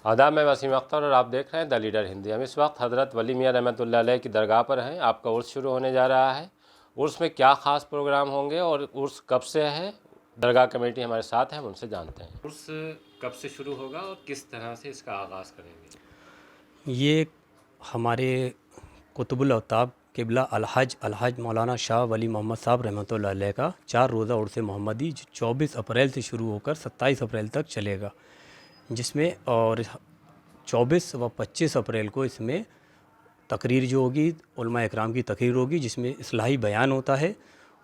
آداب، میں وسیم اختر اور آپ دیکھ رہے ہیں دا لیڈر ہندی۔ ہم اس وقت حضرت ولی میاں رحمۃ اللہ علیہ کی درگاہ پر ہیں۔ آپ کا عرس شروع ہونے جا رہا ہے۔ عرس میں کیا خاص پروگرام ہوں گے اور عرس کب سے ہے؟ درگاہ کمیٹی ہمارے ساتھ ہے، ہم ان سے جانتے ہیں عرس کب سے شروع ہوگا اور کس طرح سے اس کا آغاز کریں گے۔ یہ ہمارے قطب الاوطاب قبلہ الحاج مولانا شاہ ولی محمد صاحب رحمۃ اللہ علیہ کا 4 روزہ عرس محمدی جو 24 اپریل سے شروع ہو کر 27 اپریل تک چلے گا، جس میں اور 24 و 25 اپریل کو اس میں تقریر جو ہوگی علماء اکرام کی تقریر ہوگی، جس میں اصلاحی بیان ہوتا ہے،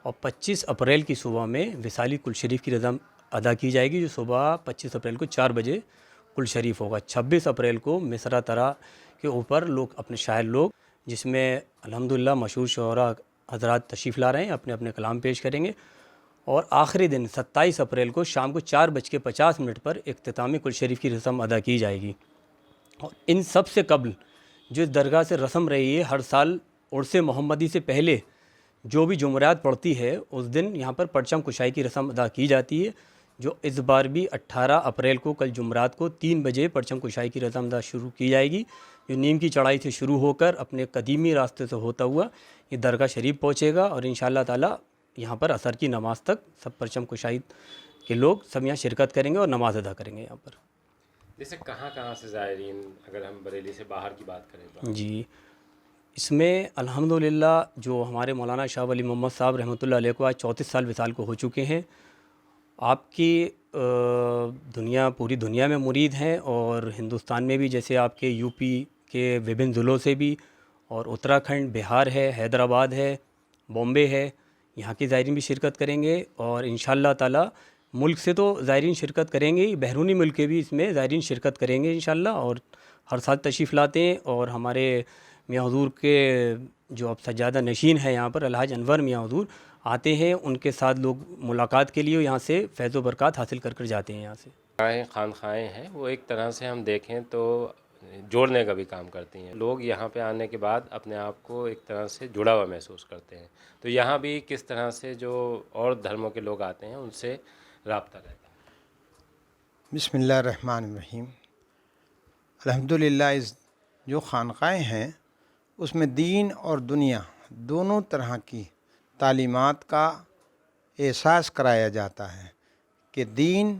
اور 25 اپریل کی صبح میں وصالی کل شریف کی رسم ادا کی جائے گی، جو صبح 25 اپریل کو 4 بجے کل شریف ہوگا۔ 26 اپریل کو مصرع طرح کے اوپر لوگ اپنے شاعر لوگ، جس میں الحمدللہ مشہور شعراء حضرات تشریف لا رہے ہیں، اپنے اپنے کلام پیش کریں گے، اور آخری دن 27 اپریل کو شام کو 4:50 پر اختتامی کل شریف کی رسم ادا کی جائے گی۔ اور ان سب سے قبل جو اس درگاہ سے رسم رہی ہے، ہر سال عرس محمدی سے پہلے جو بھی جمعرات پڑتی ہے اس دن یہاں پر پرچم کشائی کی رسم ادا کی جاتی ہے، جو اس بار بھی 18 اپریل کو کل جمعرات کو 3 بجے پرچم کشائی کی رسم ادا شروع کی جائے گی، جو نیم کی چڑھائی سے شروع ہو کر اپنے قدیمی راستے سے ہوتا ہوا یہ درگاہ شریف پہنچے گا، اور انشاءاللہ تعالی یہاں پر عصر کی نماز تک سب پرچم کشائی کے لوگ سب یہاں شرکت کریں گے اور نماز ادا کریں گے یہاں پر۔ جیسے کہاں سے زائرین، اگر ہم بریلی سے باہر کی بات کریں تو؟ جی، اس میں الحمدللہ جو ہمارے مولانا شاہ ولی محمد صاحب رحمۃ اللہ علیہ کو آج 34 سال وصال کو ہو چکے ہیں، آپ کی پوری دنیا میں مرید ہیں، اور ہندوستان میں بھی جیسے آپ کے یو پی کے وبھن ضلعوں سے بھی، اور اتراکھنڈ، بہار ہے، حیدرآباد ہے، بامبے ہے، یہاں کے زائرین بھی شرکت کریں گے، اور انشاءاللہ تعالی ملک سے تو زائرین شرکت کریں گے، بیرونی ملک کے بھی اس میں زائرین شرکت کریں گے انشاءاللہ، اور ہر سال تشریف لاتے ہیں، اور ہمارے میاں حضور کے جو اب سجادہ نشین ہے یہاں پر الحاج انور میاں حضور آتے ہیں، ان کے ساتھ لوگ ملاقات کے لیے یہاں سے فیض و برکات حاصل کر جاتے ہیں یہاں سے۔ خانقاہیں ہیں وہ ایک طرح سے ہم دیکھیں تو جوڑنے کا بھی کام کرتی ہیں، لوگ یہاں پہ آنے کے بعد اپنے آپ کو ایک طرح سے جڑا ہوا محسوس کرتے ہیں، تو یہاں بھی کس طرح سے جو اور دھرموں کے لوگ آتے ہیں ان سے رابطہ رہتا ہے؟ بسم اللہ الرحمن الرحیم۔ الحمدللہ اس جو خانقاہیں ہیں اس میں دین اور دنیا دونوں طرح کی تعلیمات کا احساس کرایا جاتا ہے کہ دین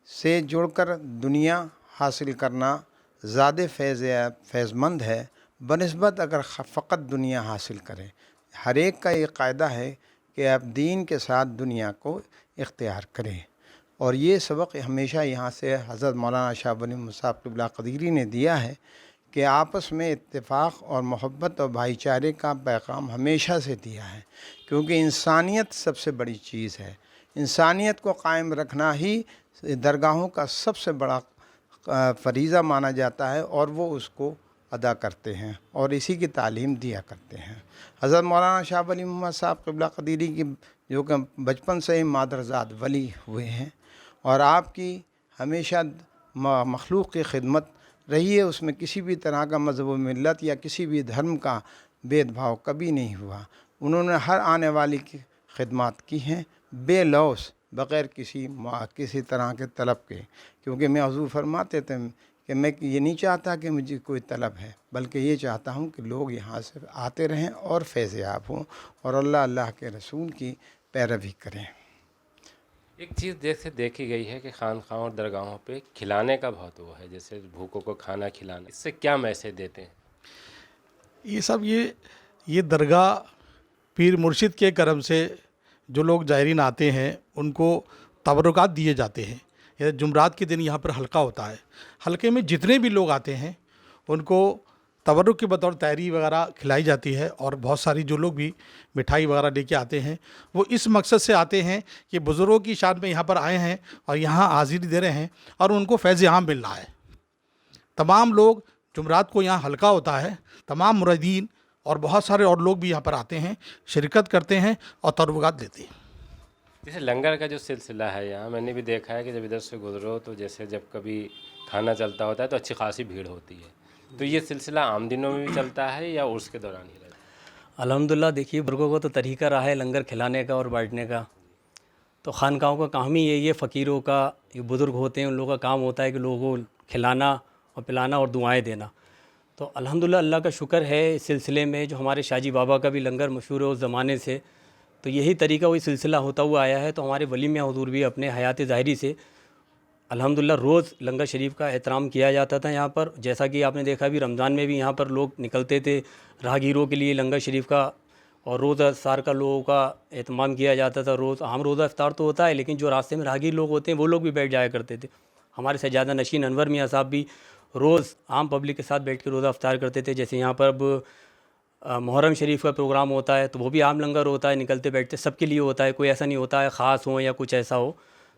سے جڑ کر دنیا حاصل کرنا زیادہ فیض مند ہے بنسبت اگر فقط دنیا حاصل کرے۔ ہر ایک کا یہ قاعدہ ہے کہ آپ دین کے ساتھ دنیا کو اختیار کریں، اور یہ سبق ہمیشہ یہاں سے حضرت مولانا شاہ ولی مصعب قبلہ قدیری نے دیا ہے کہ آپس میں اتفاق اور محبت اور بھائی چارے کا پیغام ہمیشہ سے دیا ہے، کیونکہ انسانیت سب سے بڑی چیز ہے۔ انسانیت کو قائم رکھنا ہی درگاہوں کا سب سے بڑا فریضہ مانا جاتا ہے، اور وہ اس کو ادا کرتے ہیں اور اسی کی تعلیم دیا کرتے ہیں۔ حضرت مولانا شاہ ولی محمد صاحب قبلہ قدیری کی جو کہ بچپن سے ہی مادرزاد ولی ہوئے ہیں، اور آپ کی ہمیشہ مخلوق کی خدمت رہی ہے، اس میں کسی بھی طرح کا مذہب و ملت یا کسی بھی دھرم کا بھید بھاؤ کبھی نہیں ہوا۔ انہوں نے ہر آنے والی کی خدمات کی ہیں بے لوث، بغیر کسی طرح کے طلب کے، کیونکہ میں حضور فرماتے تھے کہ میں یہ نہیں چاہتا کہ مجھے کوئی طلب ہے، بلکہ یہ چاہتا ہوں کہ لوگ یہاں سے آتے رہیں اور فیض یاب ہوں اور اللہ کے رسول کی پیروی کریں۔ ایک چیز دیکھی گئی ہے کہ خانقاہوں اور درگاہوں پہ کھلانے کا بہت وہ ہے، جیسے بھوکوں کو کھانا کھلانا، اس سے کیا میسج دیتے ہیں؟ یہ درگاہ پیر مرشد کے کرم سے جو لوگ زائرین آتے ہیں ان کو تبرکات دیے جاتے ہیں۔ یہ جمعرات کے دن یہاں پر حلقہ ہوتا ہے، حلقے میں جتنے بھی لوگ آتے ہیں ان کو تبرک کے بطور تحری وغیرہ کھلائی جاتی ہے، اور بہت ساری جو لوگ بھی مٹھائی وغیرہ لے کے آتے ہیں وہ اس مقصد سے آتے ہیں کہ بزرگوں کی شان میں یہاں پر آئے ہیں اور یہاں حاضری دے رہے ہیں اور ان کو فیض عام مل رہا ہے۔ تمام لوگ جمعرات کو یہاں حلقہ ہوتا ہے، تمام مریدین اور بہت سارے اور لوگ بھی یہاں پر آتے ہیں، شرکت کرتے ہیں اور تبرکات دیتے ہیں۔ جیسے لنگر کا جو سلسلہ ہے یہاں میں نے بھی دیکھا ہے کہ جب ادھر سے گزرو تو جیسے جب کبھی کھانا چلتا ہوتا ہے تو اچھی خاصی بھیڑ ہوتی ہے، تو یہ سلسلہ عام دنوں میں بھی چلتا ہے یا عرس کے دوران ہی رہتا ہے؟ الحمدللہ دیکھیے، بزرگوں کو تو طریقہ رہا ہے لنگر کھلانے کا اور بانٹنے کا، تو خانقاہوں کا کام ہی یہی ہے، فقیروں کا، یہ بزرگ ہوتے ہیں ان لوگوں کا کام ہوتا ہے کہ لوگوں کو کھلانا اور پلانا اور دعائیں دینا۔ تو الحمدللہ اللہ کا شکر ہے اس سلسلے میں جو ہمارے شاہ جی بابا کا بھی لنگر مشہور ہے اس زمانے سے، تو یہی طریقہ وہی سلسلہ ہوتا ہوا آیا ہے۔ تو ہمارے ولی میاں حضور بھی اپنے حیات ظاہری سے الحمدللہ روز لنگر شریف کا احترام کیا جاتا تھا یہاں پر، جیسا کہ آپ نے دیکھا بھی رمضان میں بھی یہاں پر لوگ نکلتے تھے راہگیروں کے لیے لنگر شریف کا، اور روزہ افطار کا لوگوں کا اہتمام کیا جاتا تھا۔ روز عام روزہ افطار تو ہوتا ہے، لیکن جو راستے میں راہگیر لوگ ہوتے ہیں وہ لوگ بھی بیٹھ جایا کرتے تھے۔ ہمارے سجادہ نشین انور میاں صاحب بھی روز عام پبلک کے ساتھ بیٹھ کے روزہ افطار کرتے تھے۔ جیسے یہاں پر اب محرم شریف کا پروگرام ہوتا ہے تو وہ بھی عام لنگر ہوتا ہے، نکلتے بیٹھتے سب کے لیے ہوتا ہے، کوئی ایسا نہیں ہوتا ہے خاص ہو یا کچھ ایسا ہو۔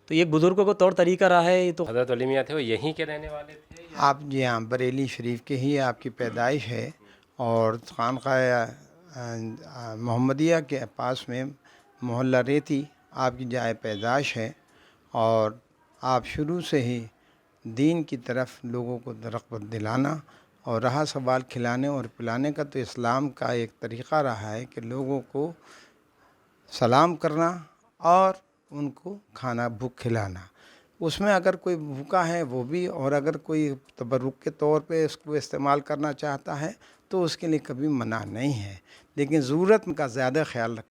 تو یہ بزرگوں کا طور طریقہ رہا ہے۔ یہ تو حضرت ولی میاں تھے وہ یہیں کے رہنے والے تھے؟ آپ جی ہاں بریلی شریف کے ہی آپ کی پیدائش ہے، اور خانقاہ محمدیہ کے پاس میں محلہ ریتی آپ کی جائے پیدائش ہے، اور آپ شروع سے ہی دین کی طرف لوگوں کو رغبت دلانا، اور رہا سوال کھلانے اور پلانے کا، تو اسلام کا ایک طریقہ رہا ہے کہ لوگوں کو سلام کرنا اور ان کو کھانا بھوک کھلانا۔ اس میں اگر کوئی بھوکا ہے وہ بھی، اور اگر کوئی تبرک کے طور پہ اس کو استعمال کرنا چاہتا ہے تو اس کے لیے کبھی منع نہیں ہے، لیکن ضرورت کا زیادہ خیال رکھ